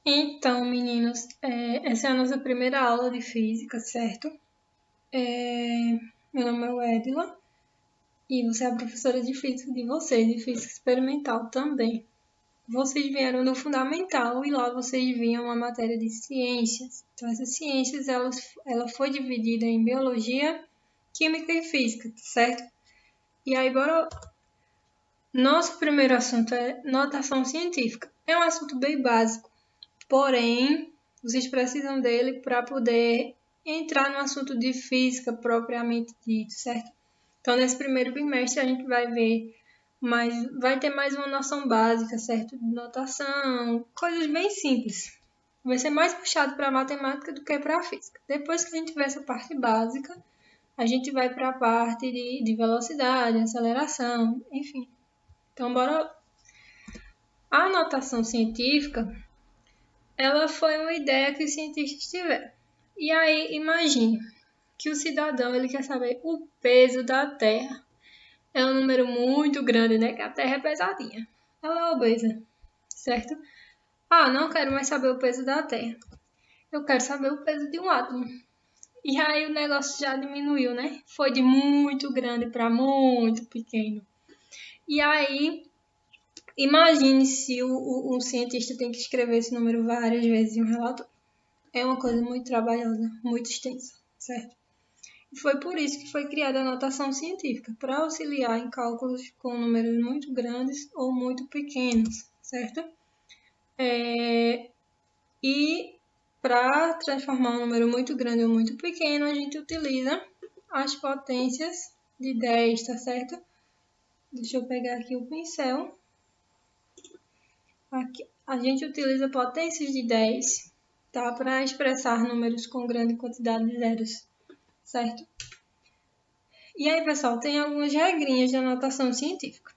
Então, meninos, essa é a nossa primeira aula de física, certo? Meu nome é Edila e você é a professora de física de vocês, de física experimental também. Vocês vieram do fundamental e lá vocês viam a matéria de ciências. Então, essas ciências, ela foi dividida em biologia, química e física, certo? E aí, bora. Nosso primeiro assunto é notação científica. É um assunto bem básico. Porém, vocês precisam dele para poder entrar no assunto de física propriamente dito, certo? Então, nesse primeiro bimestre, a gente vai ver vai ter mais uma noção básica, certo? De notação, coisas bem simples. Vai ser mais puxado para a matemática do que para a física. Depois que a gente tiver essa parte básica, a gente vai para a parte de velocidade, aceleração, enfim. Então, bora. A notação científica ela foi uma ideia que os cientistas tiveram. E aí, imagine que o cidadão ele quer saber o peso da Terra. É um número muito grande, né? Que a Terra é pesadinha. Ela é obesa, certo? Ah, não quero mais saber o peso da Terra. Eu quero saber o peso de um átomo. E aí o negócio já diminuiu, né? Foi de muito grande para muito pequeno. E aí, imagine se o cientista tem que escrever esse número várias vezes em um relatório. É uma coisa muito trabalhosa, muito extensa, certo? E foi por isso que foi criada a notação científica, para auxiliar em cálculos com números muito grandes ou muito pequenos, certo? E para transformar um número muito grande ou muito pequeno, a gente utiliza as potências de 10, tá certo? Deixa eu pegar aqui o pincel. Aqui. A gente utiliza potências de 10, tá? Para expressar números com grande quantidade de zeros, certo? E aí, pessoal, tem algumas regrinhas de anotação científica.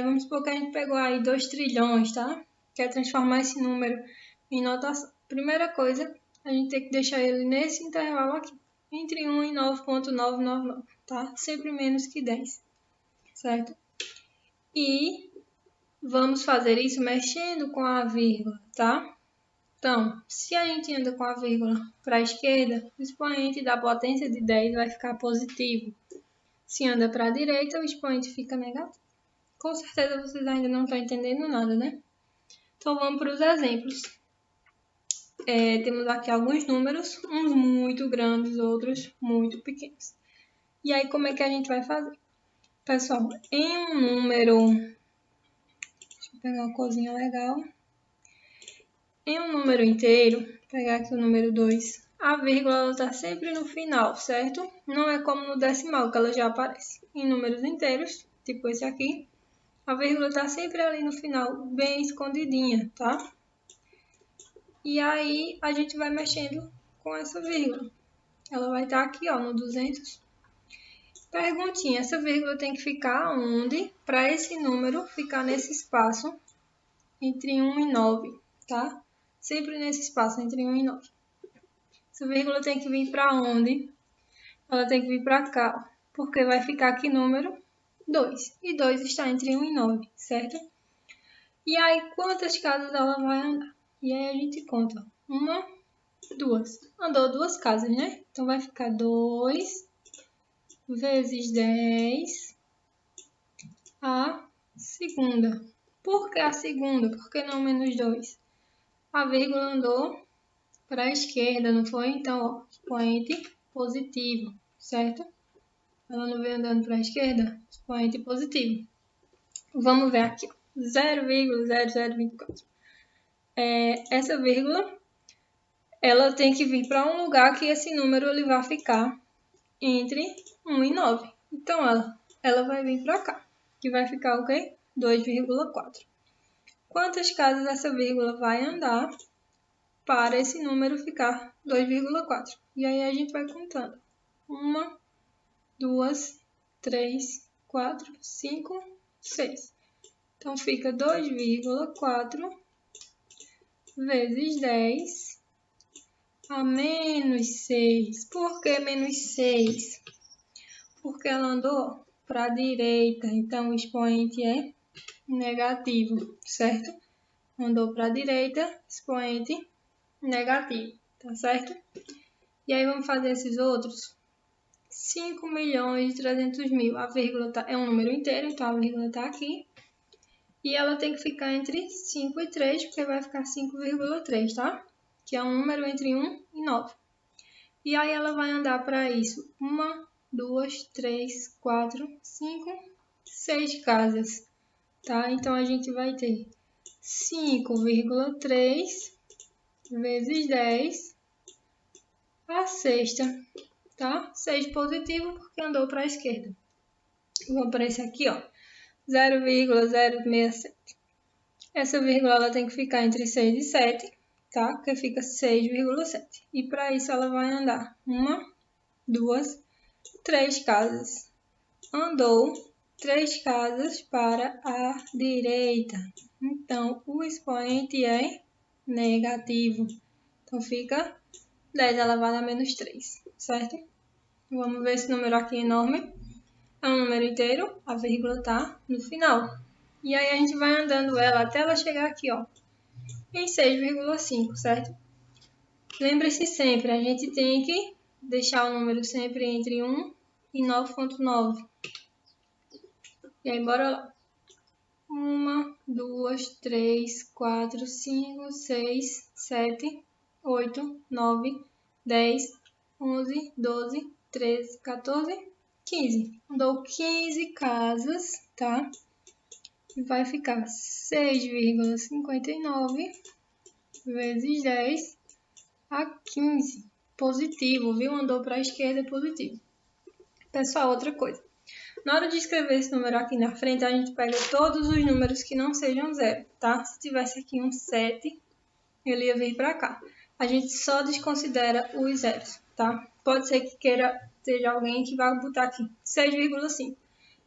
Vamos supor que a gente pegou aí 2 trilhões, tá? Quer transformar esse número em notação. Primeira coisa, a gente tem que deixar ele nesse intervalo aqui, entre 1 e 9.999, tá? Sempre menos que 10, certo? E vamos fazer isso mexendo com a vírgula, tá? Então, se a gente anda com a vírgula para a esquerda, o expoente da potência de 10 vai ficar positivo. Se anda para a direita, o expoente fica negativo. Com certeza vocês ainda não estão entendendo nada, né? Então vamos para os exemplos. Temos aqui alguns números, uns muito grandes, outros muito pequenos. E aí como é que a gente vai fazer? Pessoal, em um número... Deixa eu pegar uma coisinha legal. Em um número inteiro, vou pegar aqui o número 2, a vírgula está sempre no final, certo? Não é como no decimal, que ela já aparece. Em números inteiros, tipo esse aqui, a vírgula está sempre ali no final, bem escondidinha, tá? E aí a gente vai mexendo com essa vírgula. Ela vai estar aqui, ó, no 200. Perguntinha, essa vírgula tem que ficar onde para esse número ficar nesse espaço entre 1 e 9, tá? Sempre nesse espaço entre 1 e 9. Essa vírgula tem que vir para onde? Ela tem que vir para cá, ó, porque vai ficar aqui número 2. E 2 está entre 1 e 9, certo? E aí, quantas casas ela vai andar? E aí a gente conta. 1, 2. Andou 2 casas, né? Então vai ficar 2 vezes 10 a segunda. Por que a segunda? Por que não menos 2? A vírgula andou para a esquerda, não foi? Então, ó, expoente positivo, certo? Ela não veio andando para a esquerda? Expoente positivo. Vamos ver aqui, 0,0024. Essa vírgula, ela tem que vir para um lugar que esse número ele vai ficar entre 1 e 9. Então, ela vai vir para cá, que vai ficar o quê? 2,4. Quantas casas essa vírgula vai andar para esse número ficar 2,4? E aí a gente vai contando. 1, 2, 3, 4, 5, 6. Então, fica 2,4 vezes 10 a menos 6. Por que menos 6? Porque ela andou para a direita, então o expoente é negativo, certo? andou para a direita, expoente negativo, tá certo? E aí vamos fazer esses outros. 5.300.000, a vírgula é um número inteiro, então a vírgula está aqui. E ela tem que ficar entre 5 e 3, porque vai ficar 5,3, tá? Que é um número entre 1 e 9. E aí ela vai andar para isso 1, 2, 3, 4, 5, 6 casas, tá? Então a gente vai ter 5,3 vezes 10 a sexta, tá? 6 positivo porque andou para a esquerda. Vou para esse aqui, ó, 0,067. Essa vírgula ela tem que ficar entre 6 e 7, tá? Porque fica 6,7. E para isso ela vai andar 1, 2, 3 casas. Andou 3 casas para a direita. Então, o expoente é negativo. Então, fica 10 elevado a menos 3, certo? Vamos ver esse número aqui enorme. É um número inteiro, a vírgula está no final. E aí a gente vai andando ela até ela chegar aqui, ó, em 6,5, certo? Lembre-se sempre, a gente tem que deixar o número sempre entre 1 e 9,9. E aí, bora lá. 1, 2, 3, 4, 5, 6, 7, 8, 9, 10, 11, 12, 13, 14, 15. Andou 15 casas, tá? E vai ficar 6,59 vezes 10 a 15. Positivo, viu? Andou para a esquerda, é positivo. Pessoal, outra coisa. Na hora de escrever esse número aqui na frente, a gente pega todos os números que não sejam zero, tá? Se tivesse aqui um 7, ele ia vir para cá. A gente só desconsidera os zeros, tá? Pode ser que seja alguém que vai botar aqui 6,5.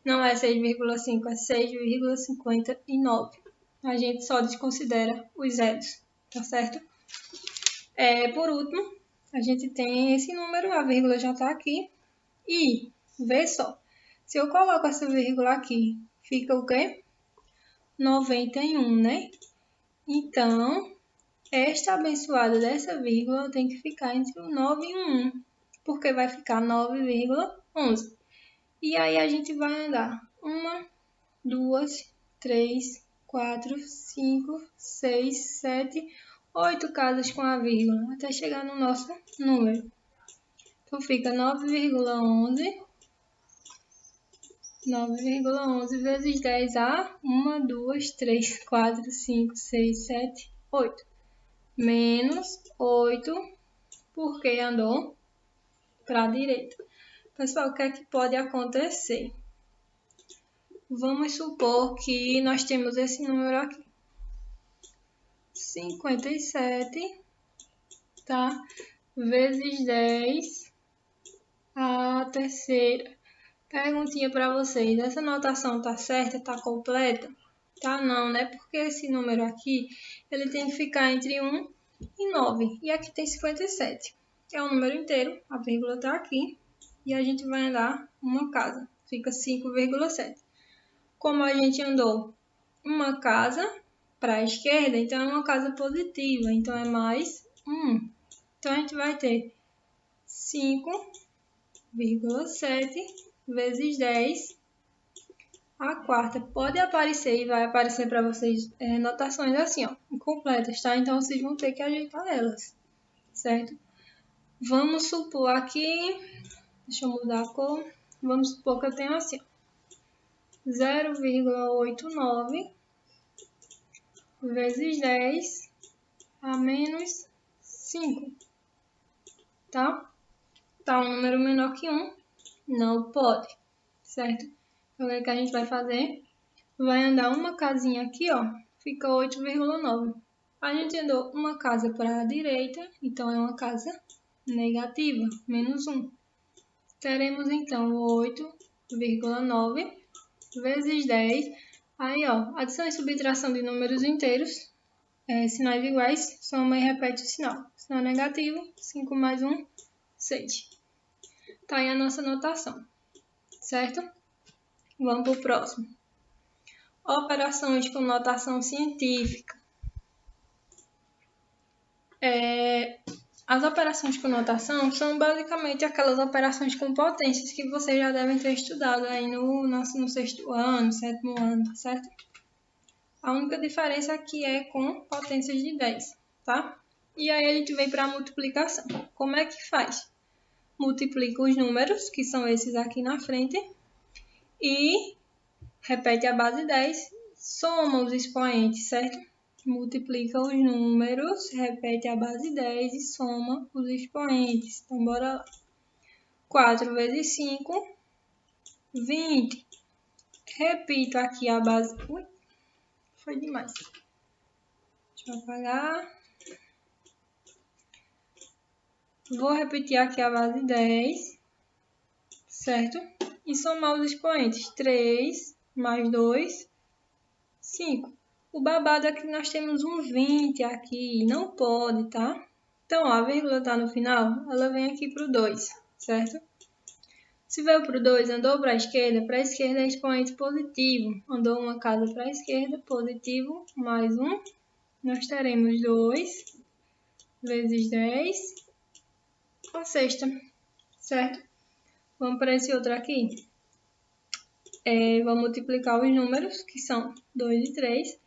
Não é 6,5, é 6,59. A gente só desconsidera os zeros, tá certo? Por último, a gente tem esse número, a vírgula já está aqui. E, vê só, se eu coloco essa vírgula aqui, fica o quê? 91, né? Então, esta abençoada dessa vírgula tem que ficar entre o 9 e o 1, porque vai ficar 9,11. E aí a gente vai andar 1, 2, 3, 4, 5, 6, 7, 8 casas com a vírgula, até chegar no nosso número. Então, fica 9,11 vezes 10 a 1, 2, 3, 4, 5, 6, 7, 8. Menos 8, porque andou para a direita. Pessoal, o que é que pode acontecer? Vamos supor que nós temos esse número aqui. 57, tá? Vezes 10 a terceira. Perguntinha para vocês, essa notação tá certa, tá completa? Tá não, né? Porque esse número aqui, ele tem que ficar entre 1 e 9. E aqui tem 57. É um número inteiro, a vírgula tá aqui. E a gente vai andar uma casa, fica 5,7. Como a gente andou uma casa para a esquerda, então é uma casa positiva, então é mais 1. Então a gente vai ter 5,7 vezes 10 a quarta. Pode aparecer e vai aparecer para vocês notações assim, ó, incompletas, tá? Então vocês vão ter que ajeitar elas, certo? Vamos supor aqui, deixa eu mudar a cor, vamos supor que eu tenho assim, 0,89 vezes 10 a menos 5, tá? Tá um número menor que 1, não pode, certo? Então, o que a gente vai fazer? Vai andar uma casinha aqui, ó, fica 8,9. A gente andou uma casa para a direita, então é uma casa negativa, menos 1. Teremos, então, 8,9 vezes 10. Aí, ó, adição e subtração de números inteiros, sinais iguais, soma e repete o sinal. Sinal negativo, 5 mais 1, 6. Tá aí a nossa notação, certo? Vamos para o próximo. Operações com notação científica. As operações com notação são basicamente aquelas operações com potências que vocês já devem ter estudado aí no sexto ano, sétimo ano, tá certo? A única diferença aqui é com potências de 10, tá? E aí a gente vem para a multiplicação. Como é que faz? Multiplica os números, que são esses aqui na frente, e repete a base 10, soma os expoentes, certo? Multiplica os números, repete a base 10 e soma os expoentes. Então, bora lá. 4 vezes 5, 20. Repito aqui a base... Ui, foi demais. Deixa eu apagar. Vou repetir aqui a base 10, certo? E somar os expoentes. 3 mais 2, 5. O babado é que nós temos um 20 aqui, não pode, tá? Então, ó, a vírgula está no final, ela vem aqui para o 2, certo? Se veio para o 2, andou para a esquerda é expoente positivo. Andou uma casa para a esquerda, positivo, mais 1. Nós teremos 2 vezes 10, a sexta, certo? Vamos para esse outro aqui. Vamos multiplicar os números, que são 2 e 3.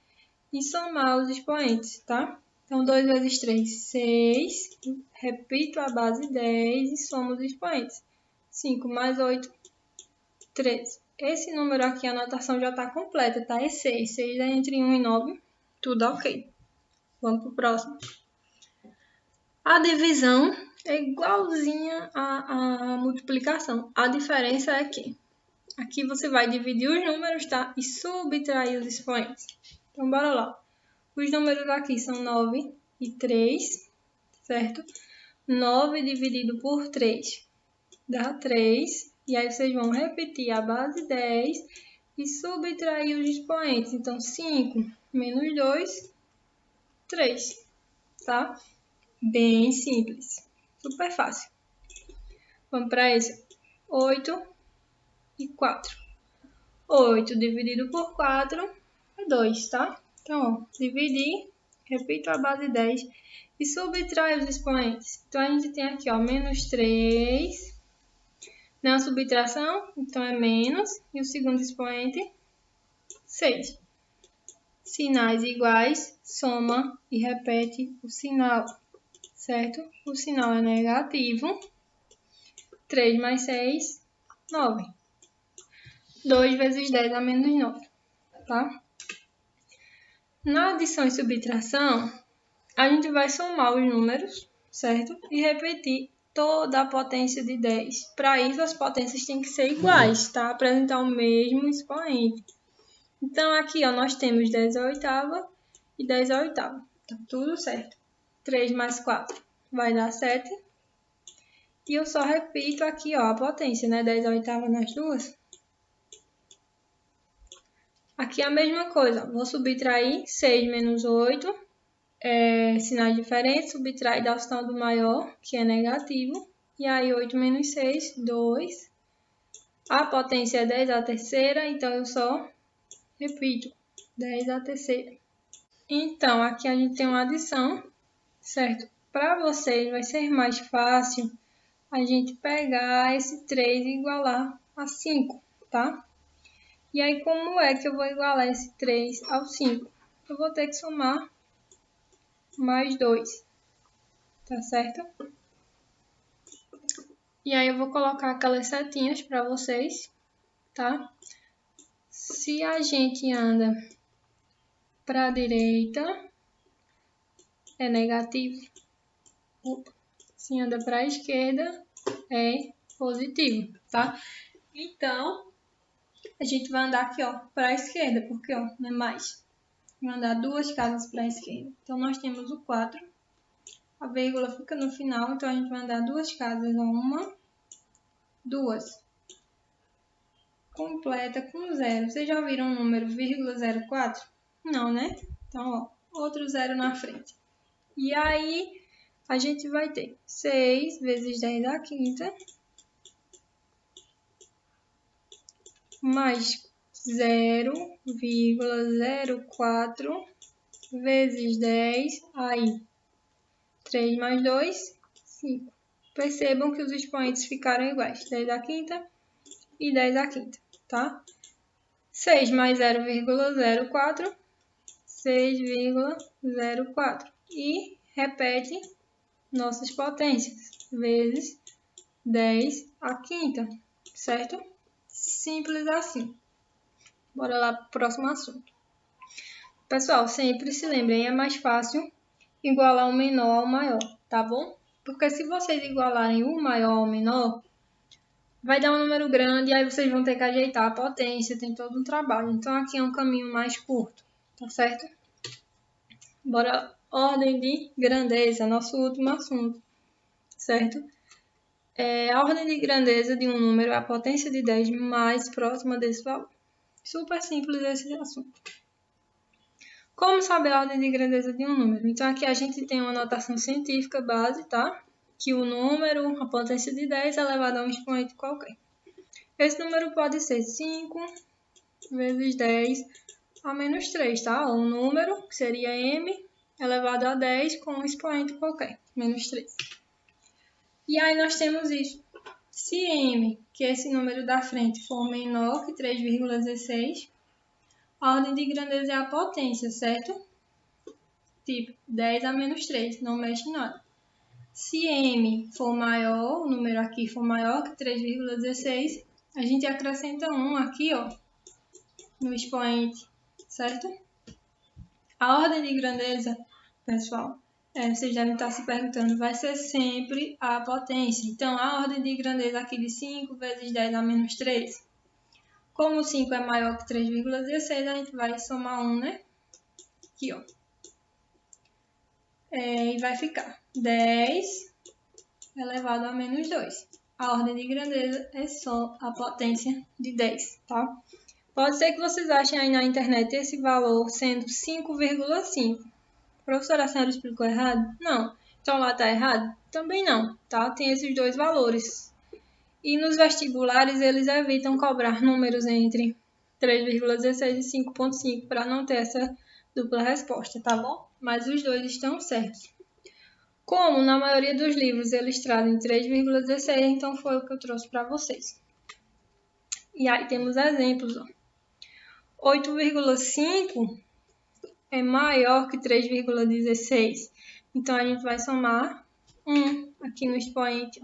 E somar os expoentes, tá? Então, 2 vezes 3, 6. Repito a base 10 e somo os expoentes. 5 mais 8, 13. Esse número aqui, a anotação já está completa, tá? É 6. 6 é entre 1 e 9. Tudo ok. Vamos para o próximo. A divisão é igualzinha à multiplicação. A diferença é que aqui você vai dividir os números, tá? E subtrair os expoentes. Então, bora lá. Os números aqui são 9 e 3, certo? 9 dividido por 3 dá 3. E aí vocês vão repetir a base 10 e subtrair os expoentes. Então, 5 menos 2, 3, tá? Bem simples. Super fácil. Vamos para esse. 8 e 4. 8 dividido por 4 é 2, tá? Então, ó, dividir, repito a base 10 e subtrai os expoentes. Então, a gente tem aqui, ó, menos 3. Na subtração, então é menos. E o segundo expoente, 6. Sinais iguais, soma e repete o sinal, certo? O sinal é negativo. 3 mais 6, 9. 2 vezes 10 dá menos 9, tá? Na adição e subtração, a gente vai somar os números, certo? E repetir toda a potência de 10. Para isso, as potências têm que ser iguais, tá? Apresentar o mesmo expoente. Então, aqui, ó, nós temos 10 à oitava e 10 à oitava. Tá tudo certo. 3 mais 4 vai dar 7. E eu só repito aqui, ó, a potência, né? 10 à oitava nas duas. Aqui é a mesma coisa. Vou subtrair 6 menos 8. Sinais diferentes. Subtrai dá o sinal do maior, que é negativo. E aí, 8 menos 6, 2. A potência é 10 à terceira, então eu só repito. 10 à terceira. Então, aqui a gente tem uma adição, certo? Para vocês vai ser mais fácil a gente pegar esse 3 e igualar a 5, tá? E aí, como é que eu vou igualar esse 3 ao 5? Eu vou ter que somar mais 2, tá certo? E aí, eu vou colocar aquelas setinhas para vocês, tá? Se a gente anda para a direita, é negativo. Se anda para a esquerda, é positivo, tá? Então, a gente vai andar aqui, ó, para a esquerda, porque, ó, não é mais. Vai andar 2 casas para a esquerda. Então, nós temos o 4. A vírgula fica no final, então a gente vai andar 2 casas, ó, 1, 2. Completa com 0. Vocês já viram o número 0,04? Não, né? Então, ó, outro 0 na frente. E aí, a gente vai ter 6 vezes 10 à quinta, mais 0,04 vezes 10 aí. 3 mais 2, 5. Percebam que os expoentes ficaram iguais. 10 à quinta e 10 à quinta, tá? 6 mais 0,04, 6,04. E repete nossas potências, vezes 10 à quinta, certo? Simples assim. Bora lá para o próximo assunto. Pessoal, sempre se lembrem, é mais fácil igualar o menor ao maior, tá bom? Porque se vocês igualarem o maior ao menor, vai dar um número grande e aí vocês vão ter que ajeitar a potência, tem todo um trabalho. Então aqui é um caminho mais curto, tá certo? Bora, ordem de grandeza, nosso último assunto, certo? A ordem de grandeza de um número é a potência de 10 mais próxima desse valor. Super simples esse assunto. Como saber a ordem de grandeza de um número? Então aqui a gente tem uma notação científica base, tá? Que o número, a potência de 10 é elevado a um expoente qualquer. Esse número pode ser 5 vezes 10 a menos 3, tá? Ou um número, que seria m, elevado a 10 com um expoente qualquer, menos 3. E aí nós temos isso. Se m, que é esse número da frente, for menor que 3,16, a ordem de grandeza é a potência, certo? Tipo, 10 a menos 3, não mexe nada. Se m for maior, o número aqui for maior que 3,16, a gente acrescenta 1 aqui, ó, no expoente, certo? A ordem de grandeza, pessoal, vocês devem estar se perguntando, vai ser sempre a potência. Então, a ordem de grandeza aqui de 5 vezes 10 a menos 3. Como 5 é maior que 3,16, a gente vai somar 1, né? Aqui, ó. E vai ficar 10 elevado a menos 2. A ordem de grandeza é só a potência de 10, tá? Pode ser que vocês achem aí na internet esse valor sendo 5,5. Professora, a senhora explicou errado? Não. Então lá está errado? Também não, tá? Tem esses dois valores. E nos vestibulares eles evitam cobrar números entre 3,16 e 5,5 para não ter essa dupla resposta, tá bom? Mas os dois estão certos. Como na maioria dos livros eles trazem 3,16, então foi o que eu trouxe para vocês. E aí temos exemplos, ó. 8,5 é maior que 3,16. Então, a gente vai somar 1 aqui no expoente.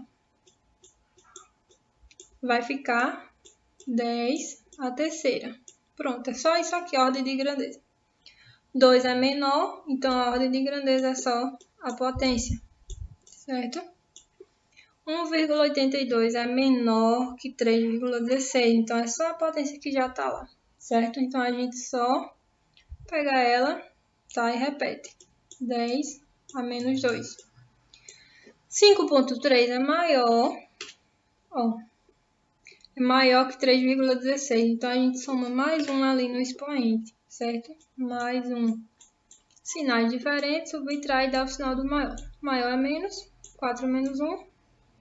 Vai ficar 10 a terceira. Pronto, é só isso aqui, a ordem de grandeza. 2 é menor, então a ordem de grandeza é só a potência, certo? 1,82 é menor que 3,16, então é só a potência que já está lá, certo? Então, a gente só pega ela, tá? E repete. 10 a menos 2. 5,3 é maior, ó, é maior que 3,16. Então, a gente soma mais um ali no expoente, certo? Mais um. Sinais diferentes, subtrai e dá o sinal do maior. Maior é menos, 4 menos 1,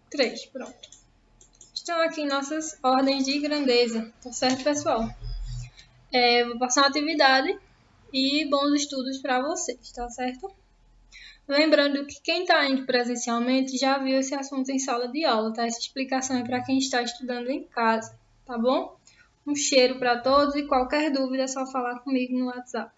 3. Pronto. Estão aqui nossas ordens de grandeza, tá certo, pessoal? Vou passar uma atividade e bons estudos para vocês, tá certo? Lembrando que quem está indo presencialmente já viu esse assunto em sala de aula, tá? Essa explicação é para quem está estudando em casa, tá bom? Um cheiro para todos e qualquer dúvida é só falar comigo no WhatsApp.